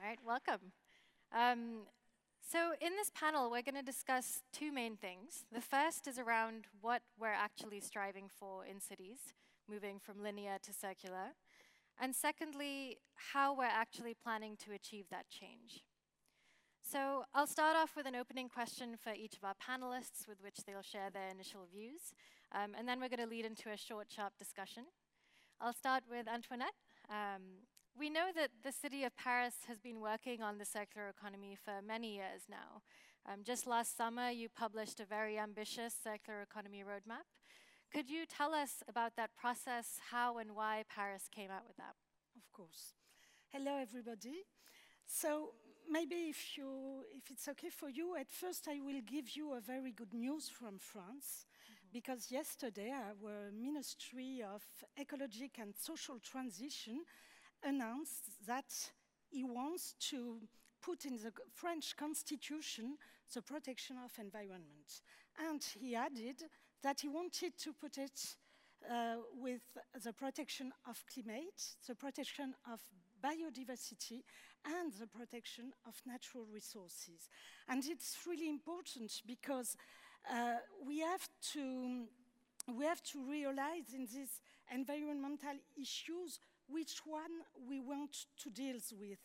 right, welcome. So in this panel, we're going to discuss two main things. The first is around what we're actually striving for in cities, moving from linear to circular. And secondly, how we're actually planning to achieve that change. So I'll start off with an opening question for each of our panelists with which they'll share their initial views. And then we're going to lead into a short, sharp discussion. I'll start with Antoinette. We know that the city of Paris has been working on the circular economy for many years now. Just last summer, you published a very ambitious circular economy roadmap. Could you tell us about that process, how and why Paris came out with that? Of course. Hello, everybody. So maybe if it's okay for you, at first I will give you a very good news from France, because yesterday our Ministry of Ecological and Social Transition announced that he wants to put in the French constitution the protection of environment. And he added that he wanted to put it with the protection of climate, the protection of biodiversity, and the protection of natural resources. And it's really important because we have to realize in these environmental issues which one we want to deal with.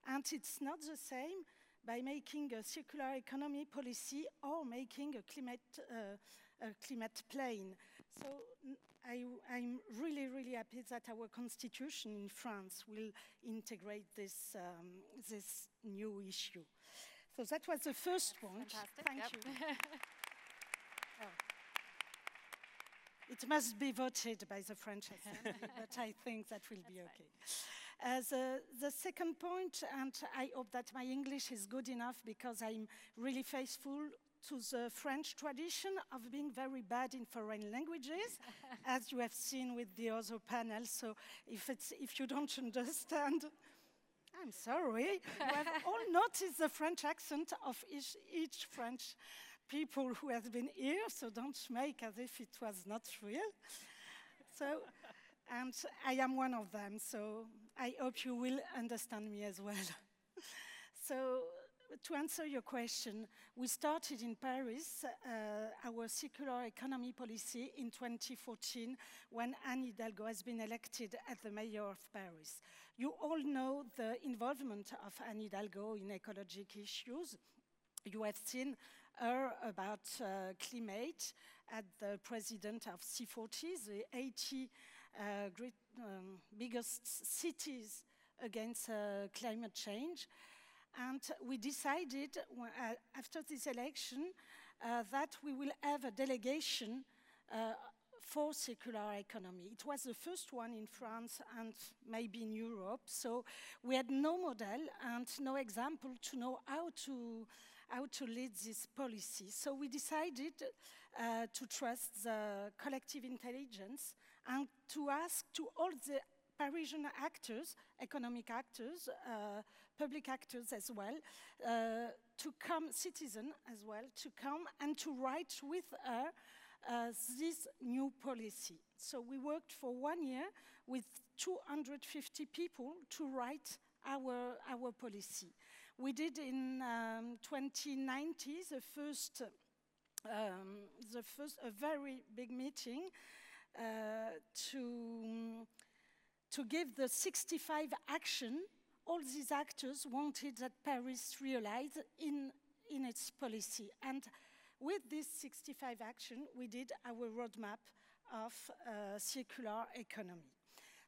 And it's not the same by making a circular economy policy or making a climate plan. So I'm really, really happy that our constitution in France will integrate this, this new issue. So that was the first point. Fantastic. Thank you. Oh. It must be voted by the French Assembly, but I think that will be okay. The second point, and I hope that my English is good enough because I'm really faithful to the French tradition of being very bad in foreign languages, as you have seen with the other panel. So if you don't understand, I'm sorry. You have all noticed the French accent of each French people who has been here, so don't make as if it was not real. So, and I am one of them, so I hope you will understand me as well. So, to answer your question, we started in Paris our circular economy policy in 2014 when Anne Hidalgo has been elected as the mayor of Paris. You all know the involvement of Anne Hidalgo in ecological issues. You have seen her about climate as the president of C40, the 80 biggest cities against climate change. And we decided after this election that we will have a delegation for circular economy. It was the first one in France and maybe in Europe, so we had no model and no example to know how to lead this policy. So we decided to trust the collective intelligence and to ask to all the Parisian actors, economic actors, public actors as well, to come, citizens as well, to come and to write with her this new policy. So we worked for 1 year with 250 people to write our policy. We did in 2019 a very big meeting to give the 65 action. All these actors wanted that Paris realize in its policy. And with this 65 action, we did our roadmap of circular economy.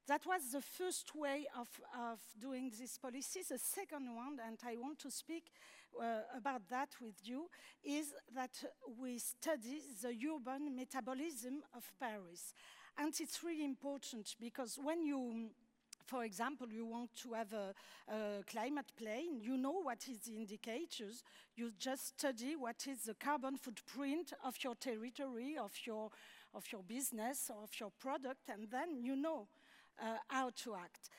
That was the first way of doing this policy. The second one, and I want to speak about that with you, is that we study the urban metabolism of Paris. And it's really important because when you, for example, you want to have a climate plan, you know what is the indicators, you just study what is the carbon footprint of your territory, of your business, of your product, and then you know how to act.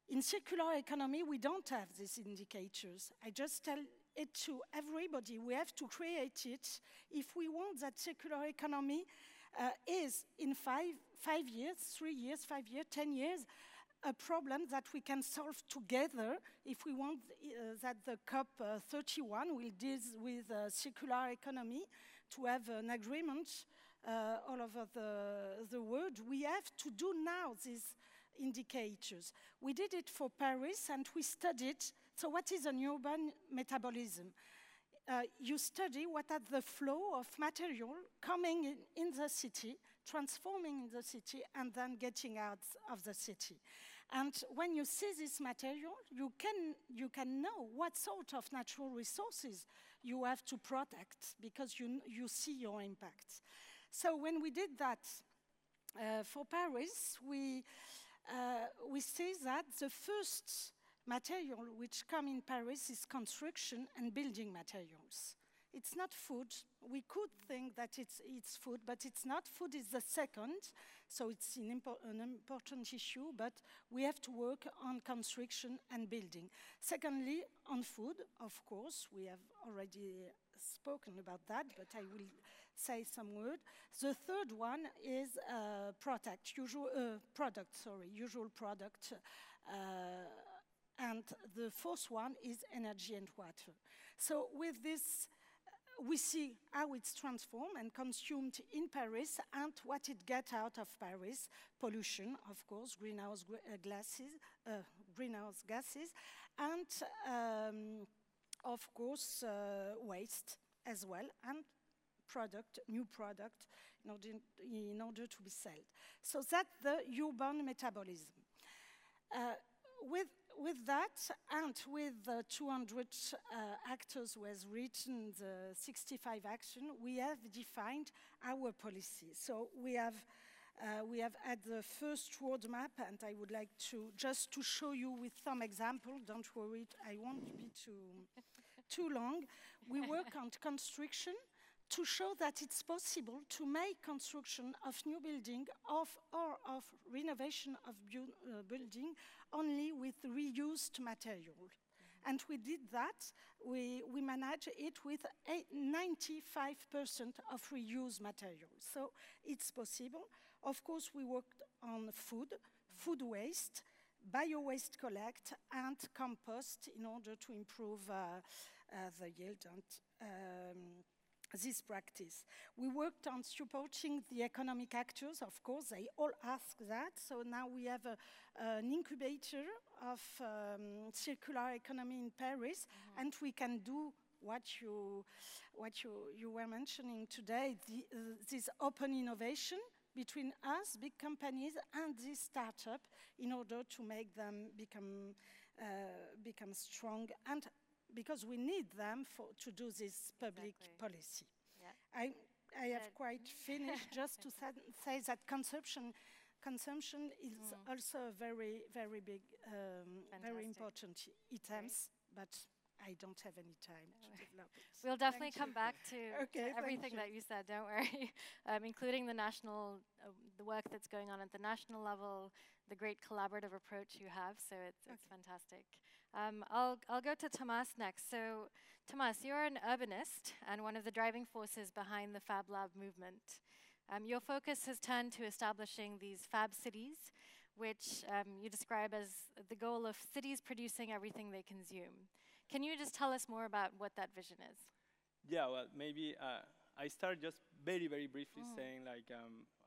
In circular economy, we don't have these indicators. I just tell it to everybody. We have to create it if we want that circular economy is in 5 years, 3 years, 5 years, 10 years, a problem that we can solve together if we want that the COP31 will deal with circular economy to have an agreement all over the world. We have to do now these indicators. We did it for Paris and we studied, so what is an urban metabolism? You study what are the flow of material coming in the city, transforming in the city, and then getting out of the city. And when you see this material, you can know what sort of natural resources you have to protect because you see your impacts. So when we did that for Paris, we see that the first material which come in Paris is construction and building materials. It's not food. We could think that it's food, but it's not. Food is the second, so it's an important issue, but we have to work on construction and building. Secondly, on food, of course, we have already spoken about that, but I will say some word. The third one is usual product. And the fourth one is energy and water. So with this, we see how it's transformed and consumed in Paris and what it gets out of Paris. Pollution, of course, greenhouse gases, and of course, waste as well, and new product in order to be sold. So that's the urban metabolism. With that, and with the 200 actors who has written the 65 action, we have defined our policy. So we have had the first roadmap, and I would like to just to show you with some example. Don't worry, I won't be too long. We work on construction to show that it's possible to make construction of new building or of renovation of building only with reused material. And we did that. We managed it with 95% of reused material. So it's possible. Of course, we worked on food waste, bio-waste collect, and compost in order to improve the yield and this practice. We worked on supporting the economic actors, of course, they all ask that. So now we have an incubator of circular economy in Paris, and we can do what you were mentioning today, this open innovation between us, big companies, and this startup in order to make them become strong, and because we need them to do this public policy. Yeah. I have quite finished just to say that consumption is also a very, very big, very important items, but I don't have any time to develop it. We'll definitely come back to everything that you said, don't worry, including the work that's going on at the national level, the great collaborative approach you have, so it's fantastic. I'll go to Tomas next. So, Tomas, you're an urbanist and one of the driving forces behind the Fablab movement. Your focus has turned to establishing these Fab Cities, which you describe as the goal of cities producing everything they consume. Can you just tell us more about what that vision is? Yeah, well, maybe I start just very, very briefly saying like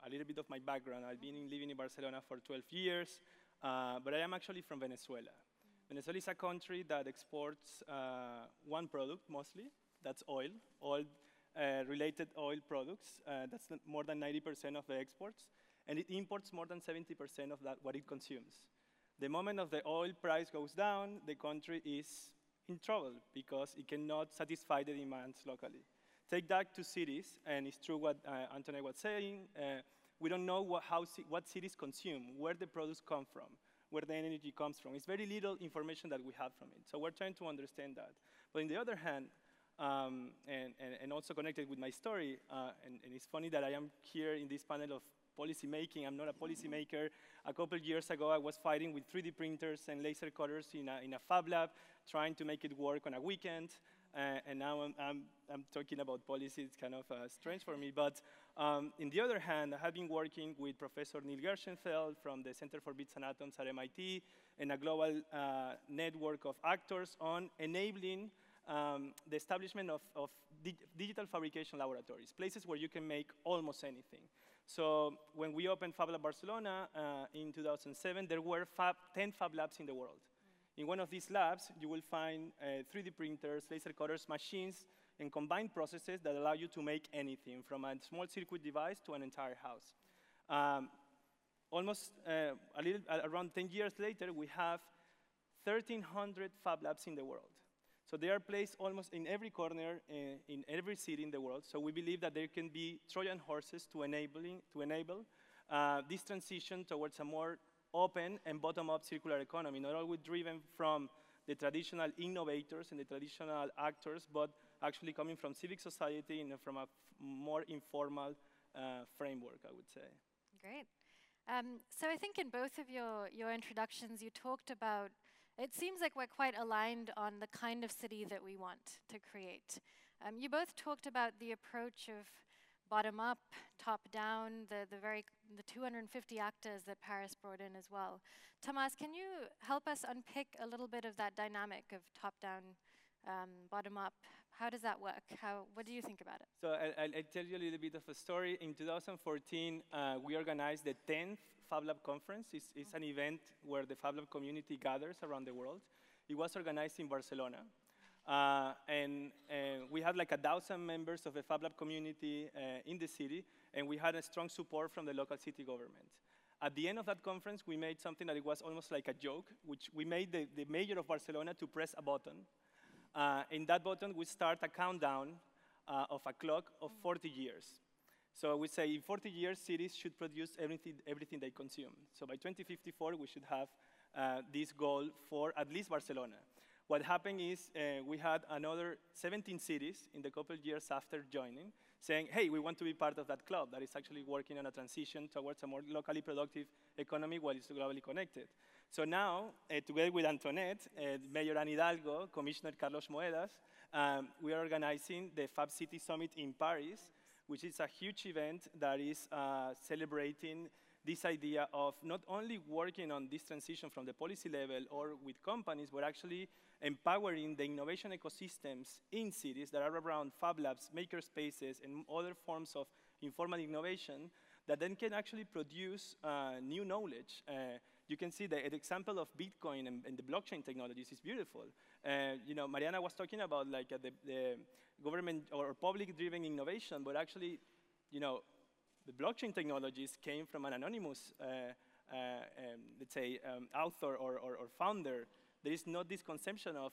a little bit of my background. I've been living in Barcelona for 12 years, but I am actually from Venezuela. Venezuela is a country that exports one product mostly, that's oil related oil products. That's more than 90% of the exports, and it imports more than 70% of that what it consumes. The moment of the oil price goes down, the country is in trouble because it cannot satisfy the demands locally. Take that to cities, and it's true what Antoinette was saying. We don't know what cities consume, where the products come from, where the energy comes from. It's very little information that we have from it. So we're trying to understand that. But on the other hand, and also connected with my story, and it's funny that I am here in this panel of policy making. I'm not a policy maker. A couple of years ago, I was fighting with 3D printers and laser cutters in a fab lab, trying to make it work on a weekend. and now I'm talking about policy. It's kind of strange for me. But on the other hand, I have been working with Professor Neil Gershenfeld from the Center for Bits and Atoms at MIT and a global network of actors on enabling the establishment of digital fabrication laboratories, places where you can make almost anything. So when we opened Fablab Barcelona in 2007, there were 10 Fab Labs in the world. In one of these labs, you will find 3D printers, laser cutters, machines, and combined processes that allow you to make anything, from a small circuit device to an entire house. Around 10 years later, we have 1,300 Fab Labs in the world. So they are placed almost in every corner, in every city in the world. So we believe that there can be Trojan horses to enable this transition towards a more open and bottom-up circular economy, not always driven from the traditional innovators and the traditional actors, but actually coming from civic society and from a more informal framework, I would say. Great. So I think in both of your introductions, you talked about, it seems like we're quite aligned on the kind of city that we want to create. You both talked about the approach of bottom up, top down, the 250 actors that Paris brought in as well. Tomas, can you help us unpick a little bit of that dynamic of top down, bottom up? How does that work? What do you think about it? So I'll tell you a little bit of a story. In 2014, we organized the 10th Fablab Conference. It's an event where the Fablab community gathers around the world. It was organized in Barcelona. And we had like 1,000 members of the Fablab community in the city, and we had a strong support from the local city government. At the end of that conference, we made something that it was almost like a joke, which we made the mayor of Barcelona to press a button. In that button, we start a countdown of a clock of 40 years. So we say in 40 years, cities should produce everything they consume. So by 2054, we should have this goal for at least Barcelona. What happened is we had another 17 cities in the couple of years after joining saying, hey, we want to be part of that club that is actually working on a transition towards a more locally productive economy while it's globally connected. So now, together with Antoinette, Mayor Anne Hidalgo, Commissioner Carlos Moedas, we are organizing the Fab City Summit in Paris, which is a huge event that is celebrating this idea of not only working on this transition from the policy level or with companies, but actually empowering the innovation ecosystems in cities that are around Fab Labs, maker spaces, and other forms of informal innovation that then can actually produce new knowledge. You can see the example of Bitcoin and the blockchain technologies is beautiful. Mariana was talking about like the government or public-driven innovation, but actually, the blockchain technologies came from an anonymous, let's say, author or founder. There is not this conception of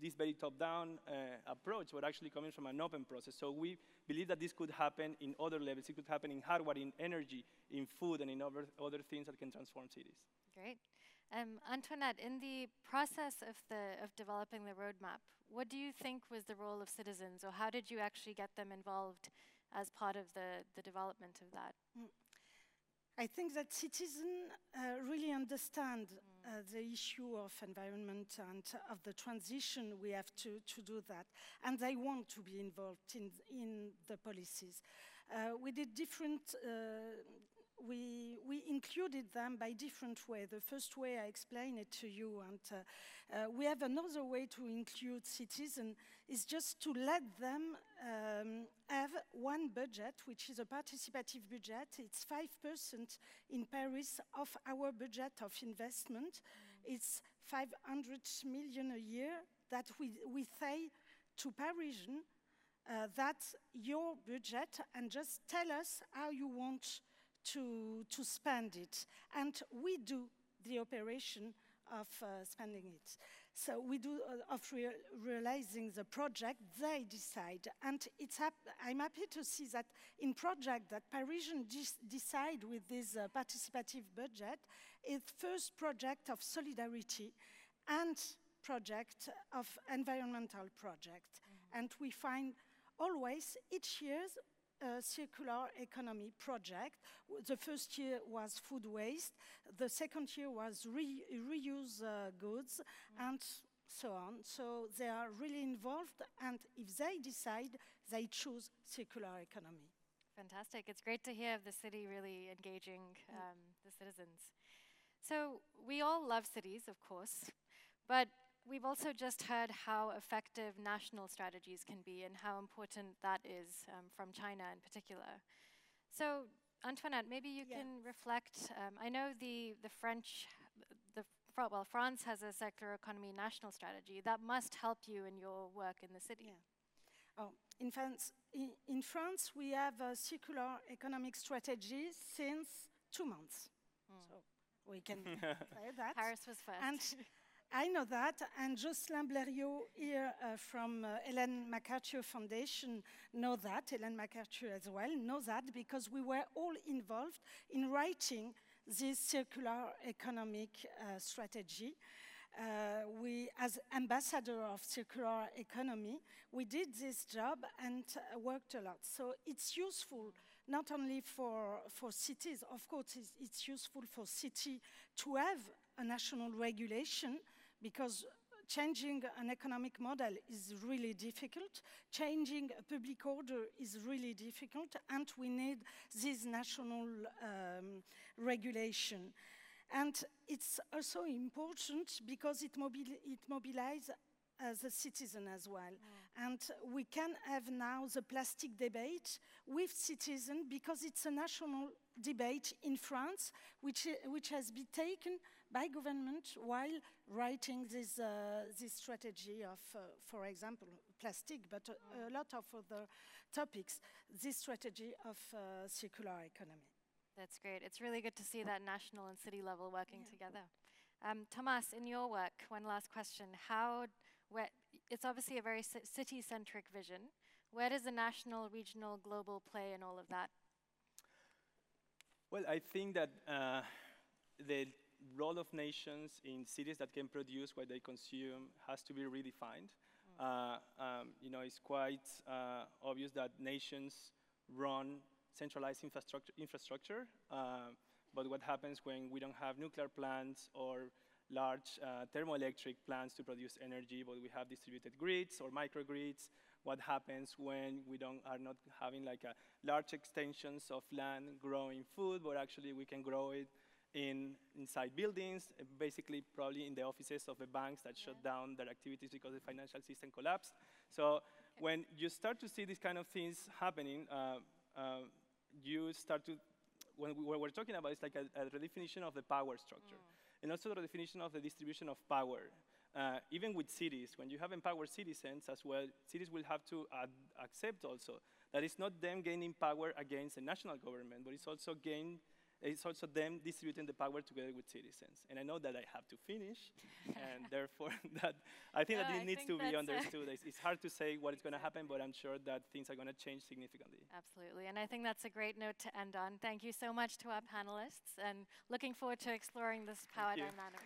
this very top-down approach, but actually coming from an open process. So we believe that this could happen in other levels. It could happen in hardware, in energy, in food, and in other things that can transform cities. Great. Antoinette, in the process of developing the roadmap, what do you think was the role of citizens, or how did you actually get them involved as part of the development of that? I think that citizens really understand the issue of environment and of the transition we have to do that, and they want to be involved in the policies. We did different, we included them by different ways. The first way I explained it to you, and we have another way to include citizens is just to let them have one budget, which is a participative budget. It's 5% in Paris of our budget of investment. It's 500 million a year that we say to Parisians, that's your budget, and just tell us how you want to spend it. And we do the operation of spending it. So we do of realizing the project, they decide. And I'm happy to see that in project that Parisians decide with this participative budget, it's first project of solidarity and project of environmental project. And we find always each year circular economy project. The first year was food waste. The second year was reuse goods. And so on. So they are really involved, and if they decide, they choose circular economy. Fantastic. It's great to hear of the city really engaging the citizens. So we all love cities, of course, but we've also just heard how effective national strategies can be and how important that is from China in particular. So Antoinette, maybe you can reflect. I know France has a circular economy national strategy that must help you in your work in the city. Yeah. Oh, in France, we have a circular economic strategy since 2 months. So we can say that. Paris was first. And I know that, and Jocelyn Blériot here from Ellen MacArthur Foundation know that, Ellen MacArthur as well, know that, because we were all involved in writing this circular economic strategy. We, as ambassador of circular economy, we did this job and worked a lot. So it's useful not only for cities, of course it's useful for city to have a national regulation, because changing an economic model is really difficult. Changing a public order is really difficult, and we need this national regulation. And it's also important because it mobilizes the citizen as well. And we can have now the plastic debate with citizens, because it's a national debate in France, which has been taken by government while writing this strategy of, for example, plastic, but a lot of other topics, this strategy of circular economy. That's great. It's really good to see that national and city level working together. Tomas, in your work, one last question. It's obviously a very city-centric vision. Where does the national, regional, global play in all of that? Well, I think that the role of nations in cities that can produce what they consume has to be redefined. It's quite obvious that nations run centralized infrastructure, but what happens when we don't have nuclear plants or large thermoelectric plants to produce energy, but we have distributed grids or microgrids? What happens when we are not having like a large extensions of land growing food, but actually we can grow it inside buildings, basically probably in the offices of the banks that shut down their activities because the financial system collapsed. So when you start to see these kind of things happening, you start to, what we're talking about is like a redefinition of the power structure, and also the redefinition of the distribution of power. Even with cities, when you have empowered citizens as well, cities will have to accept also that it's not them gaining power against the national government, but it's also them distributing the power together with citizens. And I know that I have to finish, and therefore I think that it needs to be understood. It's hard to say what is going to happen, but I'm sure that things are going to change significantly. Absolutely, and I think that's a great note to end on. Thank you so much to our panelists, and looking forward to exploring this power dynamic.